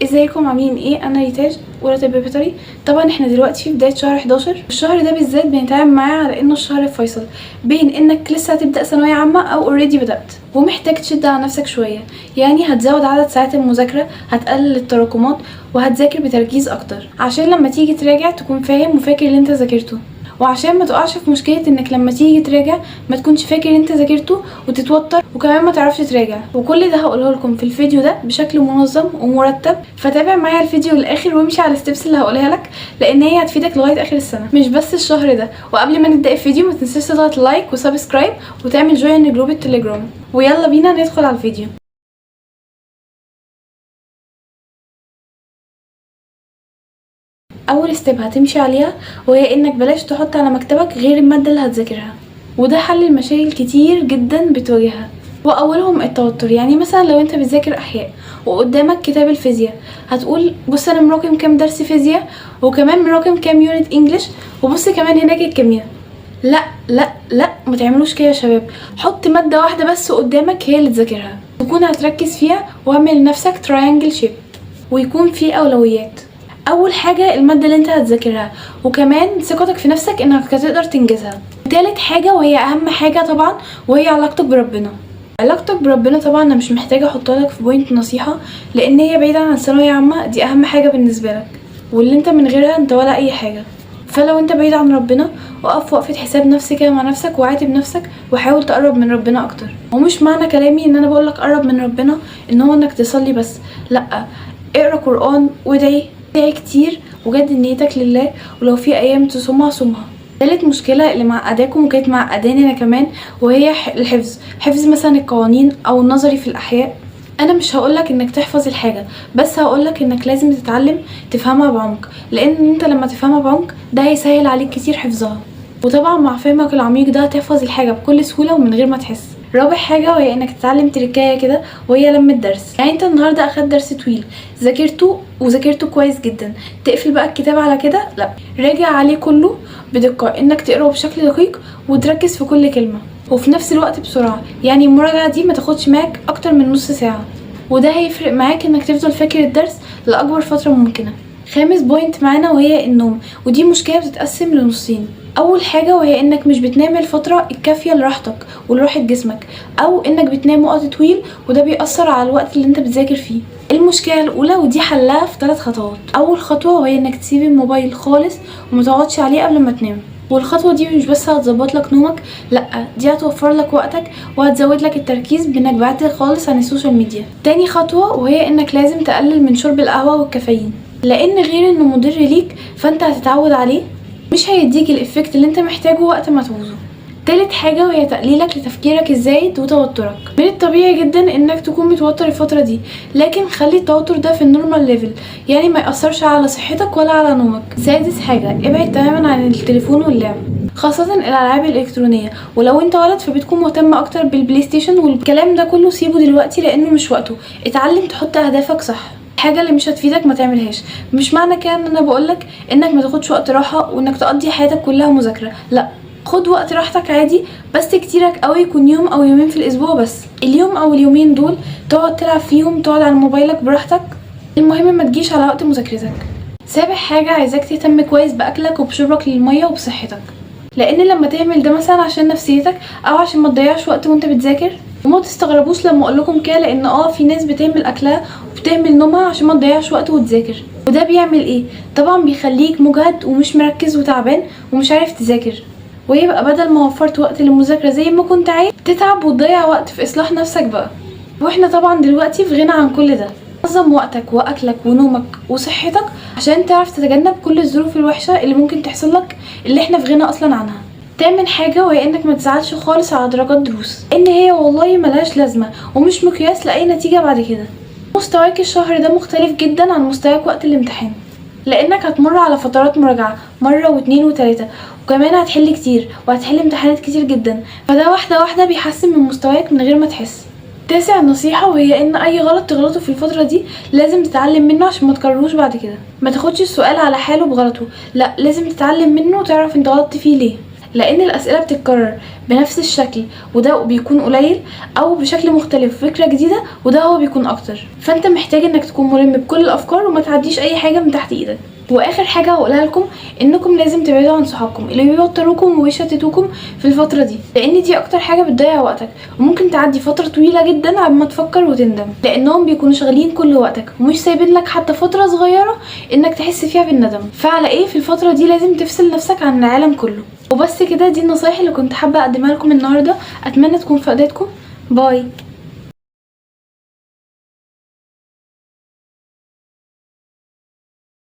ازيكم عاملين ايه؟ انا ريتاج اولى طب بيطري. طبعا احنا دلوقتي في بدايه شهر 11. الشهر ده بالذات بنتعامل معاه على انه الشهر الفيصل بين انك لسه هتبدا ثانويه عامه او اوريدي بدات، ومحتاج تشد على نفسك شويه. يعني هتزود عدد ساعات المذاكره، هتقلل التراكمات، وهتذاكر بتركيز اكتر عشان لما تيجي تراجع تكون فاهم وفاكر اللي انت ذاكرته، وعشان ما تقعش في مشكله انك لما تيجي تراجع ما تكونش فاكر اللي انت ذاكرته وتتوتر وكمان ما تعرفش تراجع. وكل ده هقوله لكم في الفيديو ده بشكل منظم ومرتب، فتابع معايا الفيديو للاخر وامشي على الستبس اللي هقولها لك، لان هي هتفيدك لغايه اخر السنه مش بس الشهر ده. وقبل ما نبدا الفيديو ما تنساش تضغط لايك وسبسكرايب وتعمل جوين لجروب التليجرام، ويلا بينا ندخل على الفيديو. اول ستيب هتمشي عليها وهي انك بلاش تحط على مكتبك غير الماده اللي هتذاكرها، وده حل المشاكل كتير جدا بتواجهها، واولهم التوتر. يعني مثلا لو انت بتذاكر احياء وقدامك كتاب الفيزياء، هتقول بص انا مراكم كام درس فيزياء وكمان مراكم كام يونت انجليش، وبص كمان هناك الكيمياء. لا لا لا، ما تعملوش كده يا شباب. حط ماده واحده بس قدامك هي اللي تذاكرها، تكون هتركز فيها، واعمل لنفسك تراينجل شيب ويكون في اولويات. اول حاجه الماده اللي انت هتذاكرها، وكمان ثقتك في نفسك انك هتقدر تنجزها. تالت حاجه وهي اهم حاجه طبعا وهي علاقتك بربنا. علاقتك بربنا طبعا انا مش محتاجه احطها لك في بوينت نصيحه، لان هي بعيده عن ثانويه عامه، دي اهم حاجه بالنسبه لك، واللي انت من غيرها انت ولا اي حاجه. فلو انت بعيد عن ربنا، وقف وقفه حساب نفسك كده مع نفسك وعاتب نفسك وحاول تقرب من ربنا اكتر. ومش معنى كلامي ان انا بقولك قرب من ربنا ان هو انك تصلي بس، لا، اقرا قران وادعي كتير وجدد نيتك لله، ولو في ايام تصومها صومها. تالت مشكله اللي معقداكم وكانت معقداني انا كمان وهي الحفظ. حفظ مثلا القوانين او النظري في الاحياء. انا مش هقولك انك تحفظ الحاجه، بس هقولك انك لازم تتعلم تفهمها بعمق، لان انت لما تفهمها بعمق ده هيسهل عليك كتير حفظها، وطبعا مع فهمك العميق ده هتحفظ الحاجه بكل سهوله ومن غير ما تحس. رابع حاجه وهي انك تتعلم تركايه كده وهي لم الدرس. يعني انت النهارده اخدت درس طويل، ذاكرته كويس جدا، تقفل بقى الكتاب على كده؟ لا، راجع عليه كله بدقه، انك تقراه بشكل دقيق وتركز في كل كلمه، وفي نفس الوقت بسرعه. يعني المراجعه دي ما تاخدش معاك اكتر من نص ساعه، وده هيفرق معاك انك تفضل فاكر الدرس لاكبر فتره ممكنه. خامس بوينت معانا وهي النوم، ودي مشكله بتتقسم لنصين. اول حاجه وهي انك مش بتنام الفتره الكافيه لراحتك ولراحه جسمك، او انك بتنام وقت طويل وده بيأثر على الوقت اللي انت بتذاكر فيه. المشكله الاولى ودي حلها في 3 خطوات. اول خطوه وهي انك تسيب الموبايل خالص وما تقعدش عليه قبل ما تنام، والخطوه دي مش بس هتظبط لك نومك، لا، دي هتوفر لك وقتك وهتزود لك التركيز بانك بعدت خالص عن السوشيال ميديا. تاني خطوه وهي انك لازم تقلل من شرب القهوه والكافيين، لان غير انه مضر ليك فانت هتتعود عليه، مش هيديك الافكت اللي انت محتاجه وقت ما تعوزه. تالت حاجة وهي تقليلك لتفكيرك الزايد وتوترك. من الطبيعي جدا انك تكون متوتر الفترة دي، لكن خلي التوتر ده في النورمال ليفل، يعني ما يأثرش على صحتك ولا على نومك. سادس حاجة ابعد تماما عن التليفون واللعب، خاصة الالعاب الالكترونية، ولو انت ولد فبتكون مهتم اكتر بالبلاي ستيشن والكلام ده كله سيبه دلوقتي لانه مش وقته. اتعلم تحط اهدافك صح، الحاجه اللي مش هتفيدك ما تعملهاش. مش معنى كده ان انا بقولك انك ما تاخدش وقت راحه وانك تقضي حياتك كلها مذاكره، لا، خد وقت راحتك عادي، بس كتيرك قوي يكون يوم او يومين في الاسبوع بس. اليوم او اليومين دول تقعد تلعب فيهم، تقعد على موبايلك براحتك، المهم ما تجيش على وقت مذاكرتك. سابع حاجه عايزاك تهتم كويس باكلك وبشربك للميه وبصحتك، لان لما تعمل ده مثلا عشان نفسيتك او عشان ما تضيعش وقت وانت بتذاكر، وما تستغربوش لما اقول لكم كده، لان في ناس بتعمل اكلها وبتعمل نومها عشان ما تضيعش وقت وتذاكر، وده بيعمل ايه؟ طبعا بيخليك مجهد ومش مركز وتعبان ومش عارف تذاكر، ويبقى بدل ما وفرت وقت للمذاكره زي ما كنت عايز تتعب وتضيع وقت في اصلاح نفسك بقى. واحنا طبعا دلوقتي في غنى عن كل ده. نظم وقتك واكلك ونومك وصحتك عشان تعرف تتجنب كل الظروف الوحشه اللي ممكن تحصل لك، اللي احنا في غنى اصلا عنها. تامن حاجه وهي انك ما تزعلش خالص على درجات دروس، ان هي والله ملهاش لازمه ومش مقياس لاي نتيجه بعد كده. مستواك الشهر ده مختلف جدا عن مستواك وقت الامتحان، لانك هتمر على فترات مراجعه مره واتنين وتلاته، وكمان هتحل كتير وهتحل امتحانات كتير جدا، فده واحده واحده بيحسن من مستواك من غير ما تحس. تاسع نصيحه وهي ان اي غلط تغلطه في الفتره دي لازم تتعلم منه عشان ما تكرروش بعد كده. ما تاخدش السؤال على حاله بغلطه، لا، لازم تتعلم منه وتعرف انت غلطت فيه ليه. لان الاسئله بتتكرر بنفس الشكل وده بيكون قليل، او بشكل مختلف فكره جديده وده هو بيكون اكتر. فانت محتاج انك تكون ملم بكل الافكار وما تعديش اي حاجه من تحت ايدك. واخر حاجه هقولها لكم انكم لازم تبعدوا عن صحابكم اللي بيوتروكم ويشتتوكم في الفتره دي، لان دي اكتر حاجه بتضيع وقتك وممكن تعدي فتره طويله جدا عم ما تفكر وتندم، لانهم بيكونوا شغالين كل وقتك ومش سايبين لك حتى فتره صغيره انك تحس فيها بالندم. فعلى ايه في الفتره دي لازم تفصل نفسك عن العالم كله. وبس كده، دي النصايح اللي كنت حابه اقدمها لكم النهارده، اتمنى تكون فادتكم. باي.